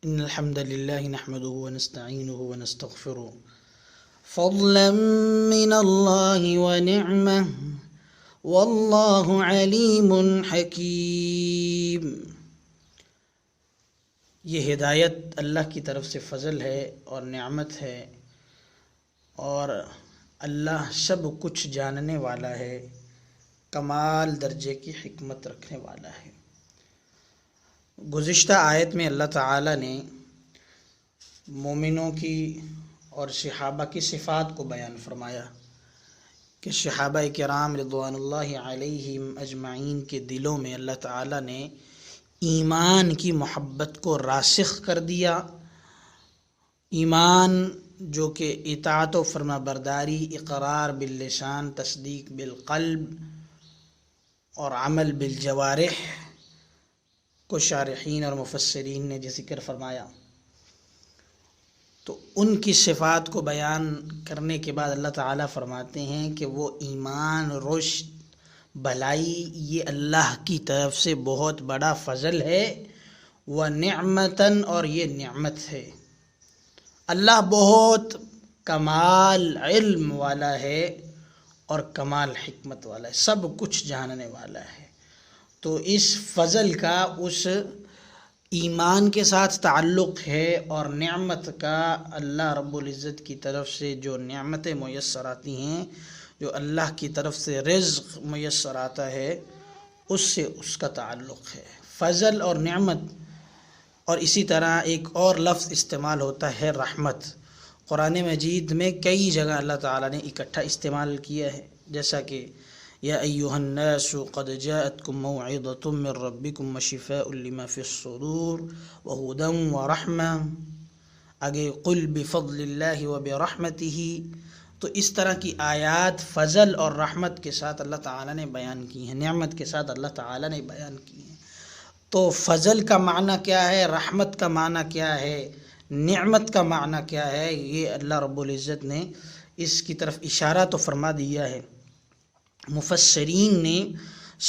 إن الحمد لله نحمده ونستعينه ونستغفره فضلا من الله ونعمة والله عليم حكيم۔ یہ ہدایت اللہ کی طرف سے فضل ہے اور نعمت ہے، اور اللہ سب کچھ جاننے والا ہے، کمال درجے کی حکمت رکھنے والا ہے۔ گزشتہ آیت میں اللہ تعالیٰ نے مومنوں کی اور صحابہ کی صفات کو بیان فرمایا کہ صحابہ کرام رضوان اللہ علیہم اجمعین کے دلوں میں اللہ تعالیٰ نے ایمان کی محبت کو راسخ کر دیا۔ ایمان جو کہ اطاعت و فرما برداری، اقرار باللسان، تصدیق بالقلب اور عمل بالجوارح کو شارحین اور مفسرین نے جو ذکر فرمایا، تو ان کی صفات کو بیان کرنے کے بعد اللہ تعالیٰ فرماتے ہیں کہ وہ ایمان، رشد، بھلائی یہ اللہ کی طرف سے بہت بڑا فضل ہے، وَنِعْمَةً اور یہ نعمت ہے۔ اللہ بہت کمال علم والا ہے اور کمال حکمت والا ہے، سب کچھ جاننے والا ہے۔ تو اس فضل کا اس ایمان کے ساتھ تعلق ہے، اور نعمت کا اللہ رب العزت کی طرف سے جو نعمتیں میسر آتی ہیں، جو اللہ کی طرف سے رزق میسر آتا ہے، اس سے اس کا تعلق ہے، فضل اور نعمت۔ اور اسی طرح ایک اور لفظ استعمال ہوتا ہے رحمت۔ قرآن مجید میں کئی جگہ اللہ تعالیٰ نے اکٹھا استعمال کیا ہے، جیسا کہ یا ایھا الناس قد جاءتکم موعظۃ من ربکم وشفاء لما فی الصدور وہدی ورحمہ، آگے قل بفضل اللہ وبرحمتہ۔ تو اس طرح کی آیات فضل اور رحمت کے ساتھ اللہ تعالیٰ نے بیان کی ہیں، نعمت کے ساتھ اللہ تعالیٰ نے بیان کی ہیں۔ تو فضل کا معنی کیا ہے، رحمت کا معنی کیا ہے، نعمت کا معنی کیا ہے، یہ اللہ رب العزت نے اس کی طرف اشارہ تو فرما دیا ہے۔ مفسرین نے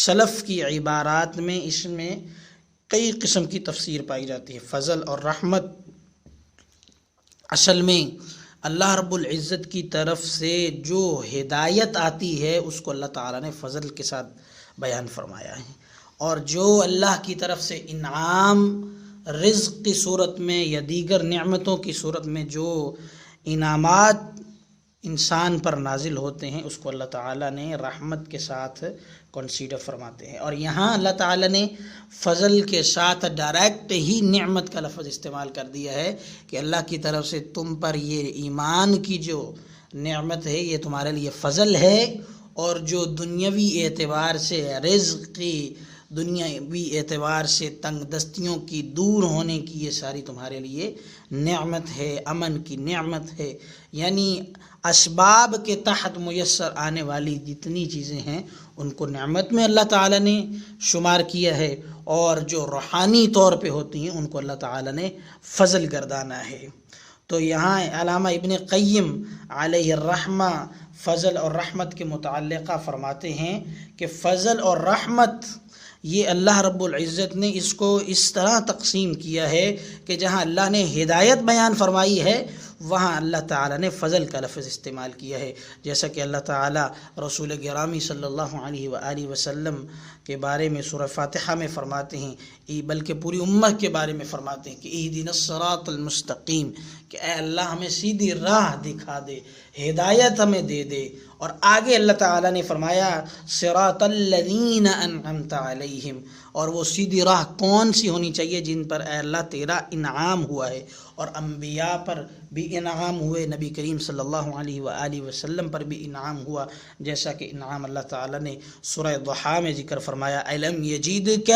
سلف کی عبارات میں اس میں کئی قسم کی تفسیر پائی جاتی ہے۔ فضل اور رحمت اصل میں اللہ رب العزت کی طرف سے جو ہدایت آتی ہے اس کو اللہ تعالیٰ نے فضل کے ساتھ بیان فرمایا ہے، اور جو اللہ کی طرف سے انعام رزق کی صورت میں یا دیگر نعمتوں کی صورت میں جو انعامات انسان پر نازل ہوتے ہیں، اس کو اللہ تعالیٰ نے رحمت کے ساتھ کنسیڈر فرماتے ہیں۔ اور یہاں اللہ تعالیٰ نے فضل کے ساتھ ڈائریکٹ ہی نعمت کا لفظ استعمال کر دیا ہے کہ اللہ کی طرف سے تم پر یہ ایمان کی جو نعمت ہے یہ تمہارے لیے فضل ہے، اور جو دنیاوی اعتبار سے رزق کی، دنیاوی اعتبار سے تنگ دستیوں کی دور ہونے کی، یہ ساری تمہارے لیے نعمت ہے، امن کی نعمت ہے۔ یعنی اسباب کے تحت میسر آنے والی جتنی چیزیں ہیں ان کو نعمت میں اللہ تعالیٰ نے شمار کیا ہے، اور جو روحانی طور پہ ہوتی ہیں ان کو اللہ تعالیٰ نے فضل گردانا ہے۔ تو یہاں علامہ ابن قیم علیہ الرحمہ فضل اور رحمت کے متعلقہ فرماتے ہیں کہ فضل اور رحمت یہ اللہ رب العزت نے اس کو اس طرح تقسیم کیا ہے کہ جہاں اللہ نے ہدایت بیان فرمائی ہے وہاں اللہ تعالیٰ نے فضل کا لفظ استعمال کیا ہے، جیسا کہ اللہ تعالیٰ رسول گرامی صلی اللہ علیہ وآلہ وسلم کے بارے میں سورہ فاتحہ میں فرماتے ہیں، بلکہ پوری امت کے بارے میں فرماتے ہیں کہ اہدنا الصراط المستقیم، کہ اے اللہ ہمیں سیدھی راہ دکھا دے، ہدایت ہمیں دے دے۔ اور آگے اللہ تعالیٰ نے فرمایا صراط الذین انعمت علیہم، اور وہ سیدھی راہ کون سی ہونی چاہیے جن پر اے اللہ تیرا انعام ہوا ہے، اور انبیاء پر بھی انعام ہوئے، نبی کریم صلی اللہ علیہ وآلہ وسلم پر بھی انعام ہوا، جیسا کہ انعام اللہ تعالیٰ نے سورہ ضحیٰ میں ذکر فرمایا الم یجدک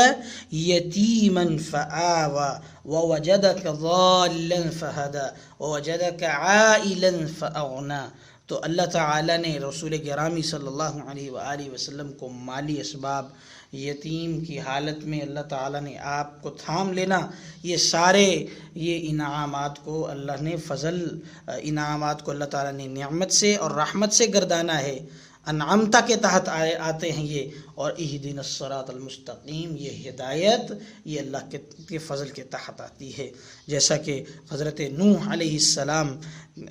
یتیما فآوی ووجدک ضالا فہدی ووجدک عائلا فاغنی۔ تو اللہ تعالیٰ نے رسول گرامی صلی اللہ علیہ وآلہ وسلم کو مالی اسباب، یتیم کی حالت میں اللہ تعالیٰ نے آپ کو تھام لینا، یہ سارے یہ انعامات کو اللہ نے فضل، انعامات کو اللہ تعالیٰ نے نعمت سے اور رحمت سے گردانا ہے۔ انعمتا کے تحت آتے ہیں یہ، اور اہدنا الصراط المستقیم یہ ہدایت یہ اللہ کے فضل کے تحت آتی ہے. جیسا کہ حضرت نوح علیہ السلام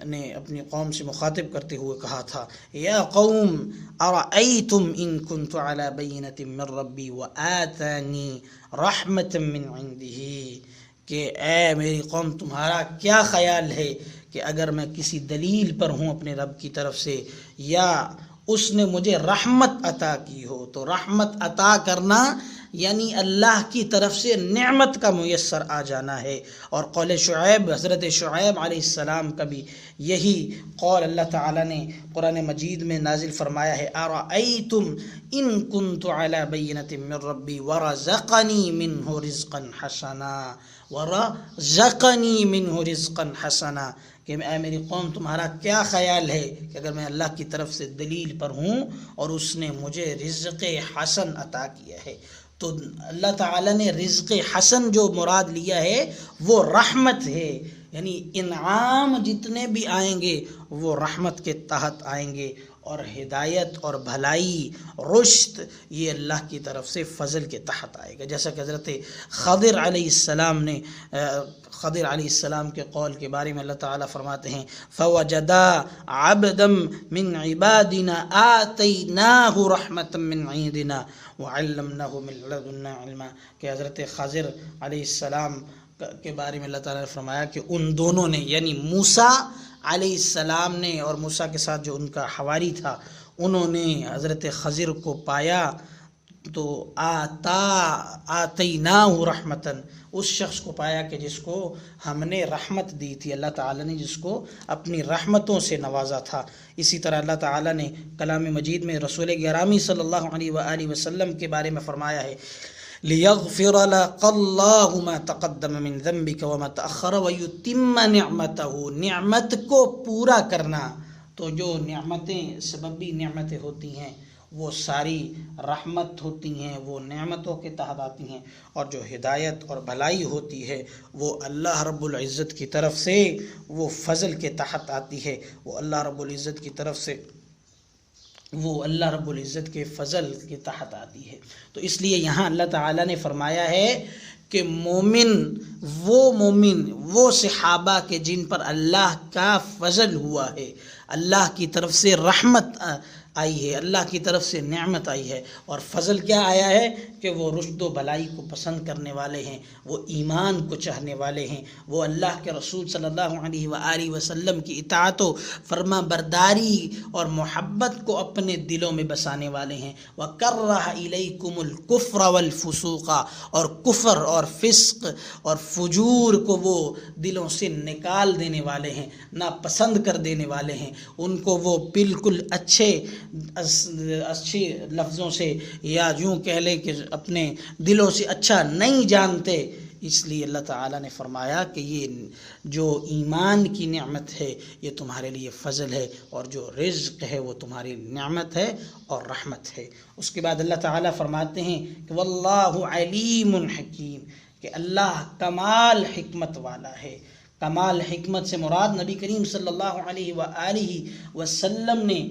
نے اپنی قوم سے مخاطب کرتے ہوئے کہا تھا، یا قوم ارأیتم ان کنت علی بینۃ من ربی وآتانی رحمۃ من عنده، کہ اے میری قوم تمہارا کیا خیال ہے کہ اگر میں کسی دلیل پر ہوں اپنے رب کی طرف سے، یا اس نے مجھے رحمت عطا کی ہو. تو رحمت عطا کرنا یعنی اللہ کی طرف سے نعمت کا میسر آ جانا ہے. اور قول شعیب، حضرت شعیب علیہ السلام کا بھی یہی قول اللہ تعالیٰ نے قرآن مجید میں نازل فرمایا ہے، ارأیتم ان کنت علی بینۃ من ربی ورزقنی منہ رزقا حسنا، ورزقنی منہ رزقا حسنا، کہ اے میری قوم تمہارا کیا خیال ہے کہ اگر میں اللہ کی طرف سے دلیل پر ہوں اور اس نے مجھے رزق حسن عطا کیا ہے. تو اللہ تعالیٰ نے رزق حسن جو مراد لیا ہے وہ رحمت ہے، یعنی انعام جتنے بھی آئیں گے وہ رحمت کے تحت آئیں گے، اور ہدایت اور بھلائی رشد یہ اللہ کی طرف سے فضل کے تحت آئے گا. جیسا کہ حضرت خضر علیہ السلام نے خضر علیہ السلام کے قول کے بارے میں اللہ تعالیٰ فرماتے ہیں، فَوَجَدَا عَبْدًا مِّنْ عِبَادِنَا آتَيْنَاهُ رَحْمَةً مِّنْ عِندِنَا وَعَلَّمْنَاهُ مِنْ لَدُنَّا عِلْمًا، کہ حضرت خضر علیہ السلام کے بارے میں اللہ تعالیٰ نے فرمایا کہ ان دونوں نے، یعنی موسیٰ علیہ السلام نے اور موسیٰ کے ساتھ جو ان کا حواری تھا، انہوں نے حضرت خضر کو پایا تو آتیناہ رحمتاً، اس شخص کو پایا کہ جس کو ہم نے رحمت دی تھی، اللہ تعالیٰ نے جس کو اپنی رحمتوں سے نوازا تھا. اسی طرح اللہ تعالیٰ نے کلام مجید میں رسول گرامی صلی اللہ علیہ وآلہ وسلم کے بارے میں فرمایا ہے، لِيَغْفِرَ لَكَ اللَّهُ مَا تَقَدَّمَ مِن ذَنبِكَ وَمَا تَأَخَّرَ وَيُتِمَّ نِعْمَتَهُ، نعمت کو پورا کرنا. تو جو نعمتیں سببی نعمتیں ہوتی ہیں وہ ساری رحمت ہوتی ہیں، وہ نعمتوں کے تحت آتی ہیں، اور جو ہدایت اور بھلائی ہوتی ہے وہ اللہ رب العزت کی طرف سے وہ فضل کے تحت آتی ہے، وہ اللہ رب العزت کی طرف سے وہ اللہ رب العزت کے فضل کے تحت آتی ہے. تو اس لیے یہاں اللہ تعالیٰ نے فرمایا ہے کہ مومن وہ صحابہ کے جن پر اللہ کا فضل ہوا ہے، اللہ کی طرف سے رحمت آئی ہے، اللہ کی طرف سے نعمت آئی ہے، اور فضل کیا آیا ہے کہ وہ رشد و بھلائی کو پسند کرنے والے ہیں، وہ ایمان کو چاہنے والے ہیں، وہ اللہ کے رسول صلی اللہ علیہ وآلہ وسلم کی اطاعت و فرما برداری اور محبت کو اپنے دلوں میں بسانے والے ہیں. وَكَرَّهَ إِلَيْكُمُ الْكُفْرَ وَالْفُسُوقَ، اور کفر اور فسق اور فجور کو وہ دلوں سے نکال دینے والے ہیں، ناپسند کر دینے والے ہیں، ان کو وہ بالکل اچھے لفظوں سے یا یوں کہہ لیں کہ اپنے دلوں سے اچھا نہیں جانتے. اس لیے اللہ تعالیٰ نے فرمایا کہ یہ جو ایمان کی نعمت ہے یہ تمہارے لیے فضل ہے، اور جو رزق ہے وہ تمہاری نعمت ہے اور رحمت ہے. اس کے بعد اللہ تعالیٰ فرماتے ہیں کہ واللہ علیم حکیم، کہ اللہ کمال حکمت والا ہے. کمال حکمت سے مراد نبی کریم صلی اللہ علیہ وآلہ وسلم نے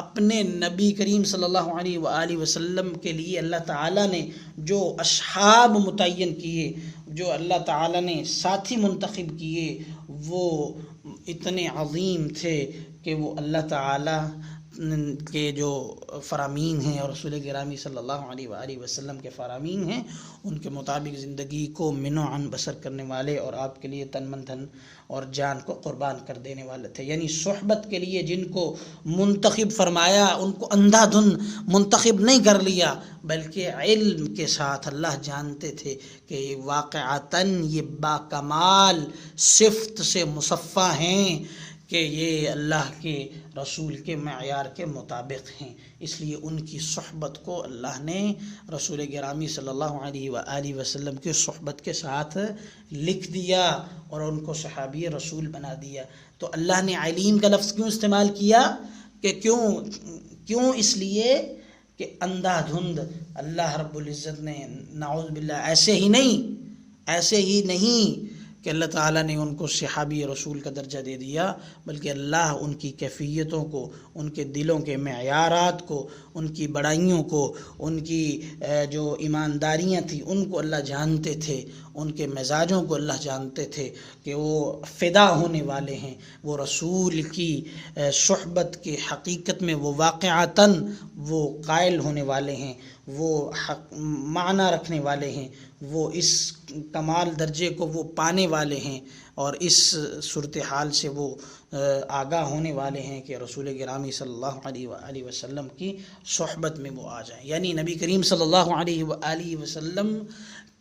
اپنے نبی کریم صلی اللہ علیہ وآلہ وسلم کے لیے اللہ تعالیٰ نے جو اصحاب متعین کیے، جو اللہ تعالیٰ نے ساتھی منتخب کیے، وہ اتنے عظیم تھے کہ وہ اللہ تعالیٰ کے جو فرامین ہیں اور رسول گرامی صلی اللہ علیہ وآلہ وسلم کے فرامین ہیں ان کے مطابق زندگی کو من و عن بسر کرنے والے، اور آپ کے لیے تن من دھن اور جان کو قربان کر دینے والے تھے. یعنی صحبت کے لیے جن کو منتخب فرمایا ان کو اندھا دھن منتخب نہیں کر لیا، بلکہ علم کے ساتھ اللہ جانتے تھے کہ واقعتاً یہ باکمال صفت سے مصفہ ہیں کہ یہ اللہ کے رسول کے معیار کے مطابق ہیں. اس لیے ان کی صحبت کو اللہ نے رسول گرامی صلی اللہ علیہ وآلہ وسلم کی صحبت کے ساتھ لکھ دیا اور ان کو صحابی رسول بنا دیا. تو اللہ نے علیم کا لفظ کیوں استعمال کیا کہ کیوں اس لیے کہ اندھا دھند اللہ رب العزت نے نعوذ باللہ ایسے ہی نہیں کہ اللہ تعالیٰ نے ان کو صحابی رسول کا درجہ دے دیا، بلکہ اللہ ان کی کیفیتوں کو، ان کے دلوں کے معیارات کو، ان کی بڑائیوں کو، ان کی جو ایمانداریاں تھیں ان کو اللہ جانتے تھے، ان کے مزاجوں کو اللہ جانتے تھے کہ وہ فدا ہونے والے ہیں، وہ رسول کی صحبت کی حقیقت میں وہ واقعتاً وہ قائل ہونے والے ہیں، وہ معنی رکھنے والے ہیں، وہ اس کمال درجے کو وہ پانے والے ہیں، اور اس صورتحال سے وہ آگاہ ہونے والے ہیں کہ رسول گرامی صلی اللہ علیہ وآلہ وسلم کی صحبت میں وہ آ جائیں۔ یعنی نبی کریم صلی اللہ علیہ وآلہ وسلم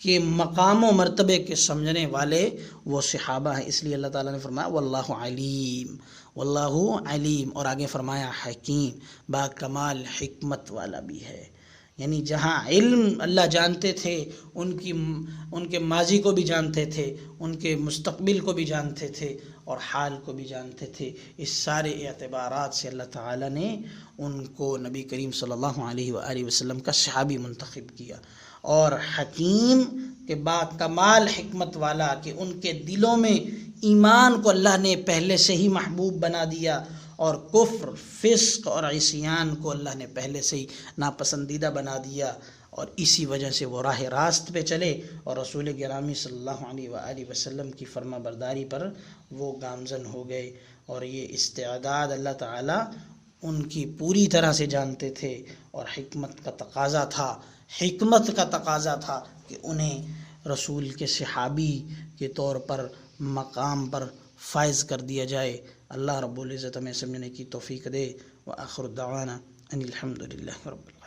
کے مقام و مرتبے کے سمجھنے والے وہ صحابہ ہیں۔ اس لیے اللہ تعالیٰ نے فرمایا واللہ علیم، واللہ علیم، اور آگے فرمایا حکیم، با کمال حکمت والا بھی ہے۔ یعنی جہاں علم اللہ جانتے تھے، ان کے ماضی کو بھی جانتے تھے، ان کے مستقبل کو بھی جانتے تھے، اور حال کو بھی جانتے تھے، اس سارے اعتبارات سے اللہ تعالیٰ نے ان کو نبی کریم صلی اللہ علیہ وآلہ وسلم کا صحابی منتخب کیا۔ اور حکیم کے با کمال حکمت والا کہ ان کے دلوں میں ایمان کو اللہ نے پہلے سے ہی محبوب بنا دیا، اور کفر، فسق اور عصیان کو اللہ نے پہلے سے ہی ناپسندیدہ بنا دیا، اور اسی وجہ سے وہ راہ راست پہ چلے اور رسول گرامی صلی اللہ علیہ وآلہ وسلم کی فرما برداری پر وہ گامزن ہو گئے۔ اور یہ استعداد اللہ تعالیٰ ان کی پوری طرح سے جانتے تھے، اور حکمت کا تقاضا تھا کہ انہیں رسول کے صحابی کے طور پر مقام پر فائز کر دیا جائے۔ اللہ رب العزت ہمیں سمجھنے کی توفیق دے۔ وآخر دعوانا ان الحمد للہ رب العالمین۔